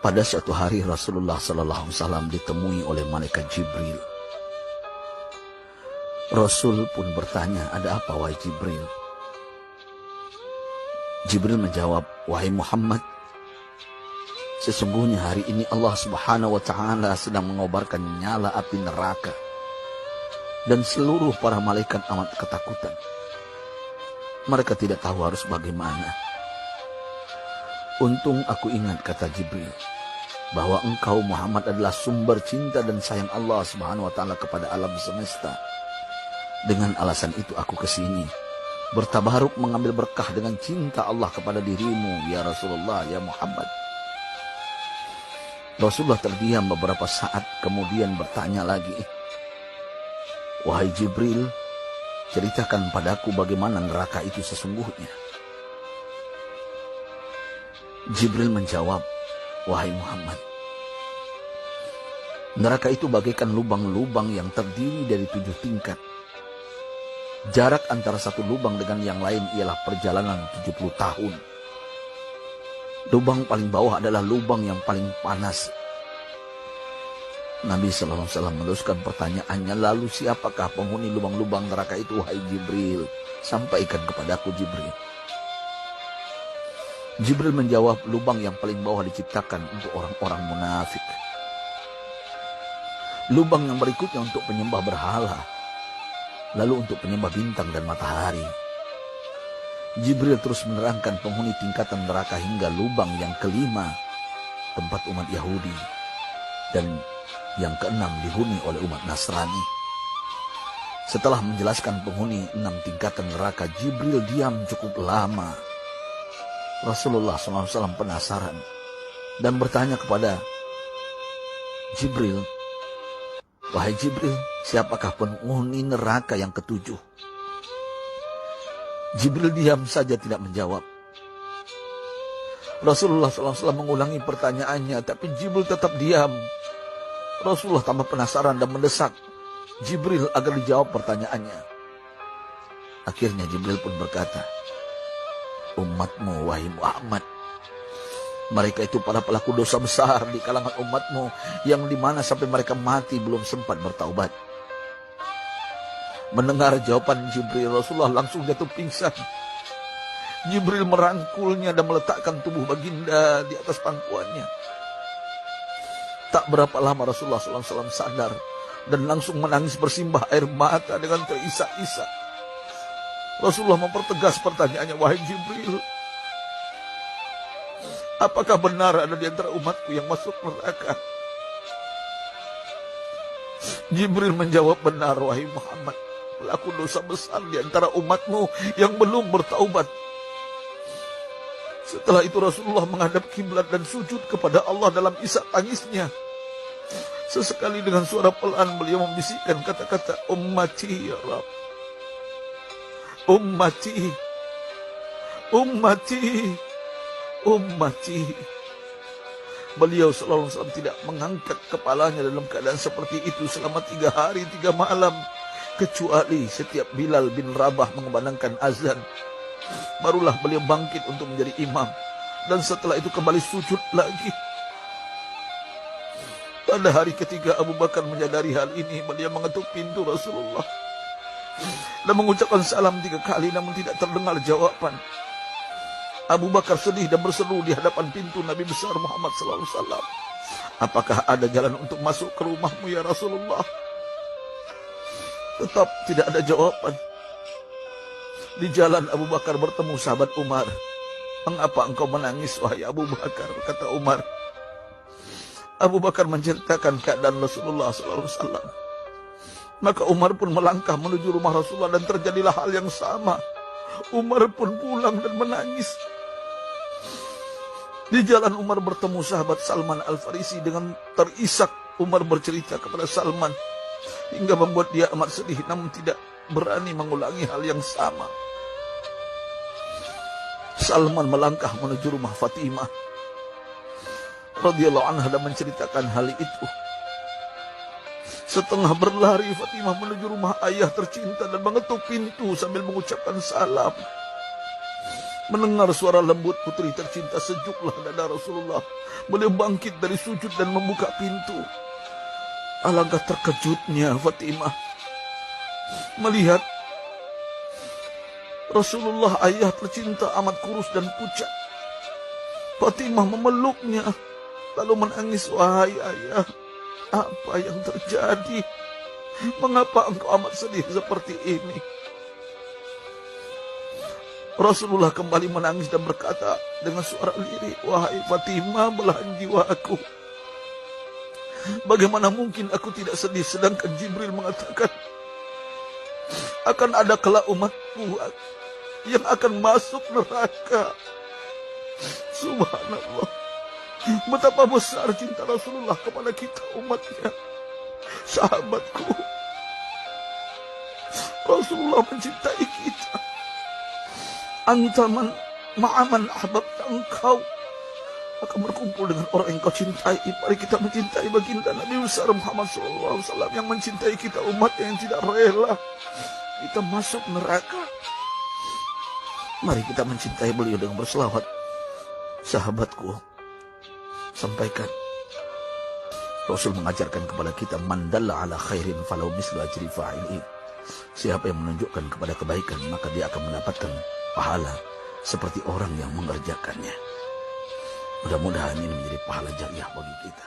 Pada suatu hari Rasulullah SAW ditemui oleh malaikat Jibril. Rasul pun bertanya, ada apa wahai Jibril? Jibril menjawab, wahai Muhammad, sesungguhnya hari ini Allah Subhanahu wa Ta'ala sedang mengobarkan nyala api neraka, dan seluruh para malaikat amat ketakutan. Mereka tidak tahu harus bagaimana. Untung aku ingat, kata Jibril, bahwa engkau Muhammad adalah sumber cinta dan sayang Allah Subhanahu wa Ta'ala kepada alam semesta. Dengan alasan itu aku kesini, bertabaruk mengambil berkah dengan cinta Allah kepada dirimu, ya Rasulullah, ya Muhammad. Rasulullah terdiam beberapa saat, kemudian bertanya lagi, wahai Jibril, ceritakan padaku bagaimana neraka itu sesungguhnya. Jibril menjawab, wahai Muhammad, neraka itu bagaikan lubang-lubang yang terdiri dari 7 tingkat. Jarak antara satu lubang dengan yang lain ialah perjalanan 70 tahun. Lubang paling bawah adalah lubang yang paling panas. Nabi SAW meneruskan pertanyaannya, lalu siapakah penghuni lubang-lubang neraka itu, wahai Jibril? Sampaikan kepadaku, Jibril. Jibril menjawab, lubang yang paling bawah diciptakan untuk orang-orang munafik. Lubang yang berikutnya untuk penyembah berhala, lalu untuk penyembah bintang dan matahari. Jibril terus menerangkan penghuni tingkatan neraka hingga lubang yang kelima, tempat umat Yahudi, dan yang keenam dihuni oleh umat Nasrani. Setelah menjelaskan penghuni 6 tingkatan neraka, Jibril diam cukup lama. Rasulullah SAW penasaran dan bertanya kepada Jibril, wahai Jibril, siapakah penghuni neraka yang ke-7? Jibril diam saja tidak menjawab. Rasulullah SAW mengulangi pertanyaannya, tapi Jibril tetap diam. Rasulullah tambah penasaran dan mendesak Jibril agar dijawab pertanyaannya. Akhirnya Jibril pun berkata, umatmu wahai Muhammad, mereka itu para pelaku dosa besar di kalangan umatmu, yang dimana sampai mereka mati belum sempat bertaubat. Mendengar jawaban Jibril, Rasulullah langsung jatuh pingsan. Jibril merangkulnya dan meletakkan tubuh baginda di atas pangkuannya. Tak berapa lama Rasulullah SAW sadar dan langsung menangis bersimbah air mata dengan terisak-isak. Rasulullah mempertegas pertanyaannya, wahai Jibril, apakah benar ada di antara umatku yang masuk neraka? Jibril menjawab, benar wahai Muhammad, pelaku dosa besar di antara umatmu yang belum bertaubat. Setelah itu Rasulullah menghadap kiblat dan sujud kepada Allah dalam isak tangisnya. Sesekali dengan suara pelan beliau membisikkan kata-kata, ummati ya Rabb, ummati, ummati, ummati. Beliau SAW tidak mengangkat kepalanya dalam keadaan seperti itu selama 3 hari 3 malam, kecuali setiap Bilal bin Rabah mengumandangkan azan, barulah beliau bangkit untuk menjadi imam, dan setelah itu kembali sujud lagi. Pada hari ketiga Abu Bakar menyadari hal ini, beliau mengetuk pintu Rasulullah dan mengucapkan salam 3 kali, namun tidak terdengar jawaban. Abu Bakar sedih dan berseru di hadapan pintu Nabi besar Muhammad SAW, apakah ada jalan untuk masuk ke rumahmu ya Rasulullah? Tetap tidak ada jawaban. Di jalan Abu Bakar bertemu sahabat Umar. Mengapa engkau menangis wahai Abu Bakar? Kata Umar. Abu Bakar menceritakan keadaan Rasulullah SAW. Maka Umar pun melangkah menuju rumah Rasulullah dan terjadilah hal yang sama. Umar pun pulang dan menangis. Di jalan Umar bertemu sahabat Salman Al-Farisi. Dengan terisak Umar bercerita kepada Salman hingga membuat dia amat sedih, namun tidak berani mengulangi hal yang sama. Salman melangkah menuju rumah Fatimah radhiyallahu anha dan menceritakan hal itu. Setengah berlari Fatimah menuju rumah ayah tercinta dan mengetuk pintu sambil mengucapkan salam. Mendengar suara lembut putri tercinta, sejuklah dada Rasulullah. Beliau bangkit dari sujud dan membuka pintu. Alangkah terkejutnya Fatimah melihat Rasulullah, ayah tercinta, amat kurus dan pucat. Fatimah memeluknya lalu menangis, "Wahai ayah, apa yang terjadi? Mengapa engkau amat sedih seperti ini?" Rasulullah kembali menangis dan berkata dengan suara lirih, "Wahai Fatimah, belahan jiwaku. Bagaimana mungkin aku tidak sedih sedangkan Jibril mengatakan akan ada kelak umatku yang akan masuk neraka." Subhanallah, betapa besar cinta Rasulullah kepada kita umatnya. Sahabatku, Rasulullah mencintai kita. Antaman ma'aman ahbabta, engkau akan berkumpul dengan orang yang kau cintai. Mari kita mencintai baginda Nabi besar Muhammad SAW yang mencintai kita umat yang tidak rela kita masuk neraka. Mari kita mencintai beliau dengan berselawat. Sahabatku, sampaikan, Rasul mengajarkan kepada kita, "Man dalla ala khairin falau mislu ajri fa'ili." Siapa yang menunjukkan kepada kebaikan, maka dia akan mendapatkan pahala seperti orang yang mengerjakannya. Mudah-mudahan ini menjadi pahala jariah bagi kita.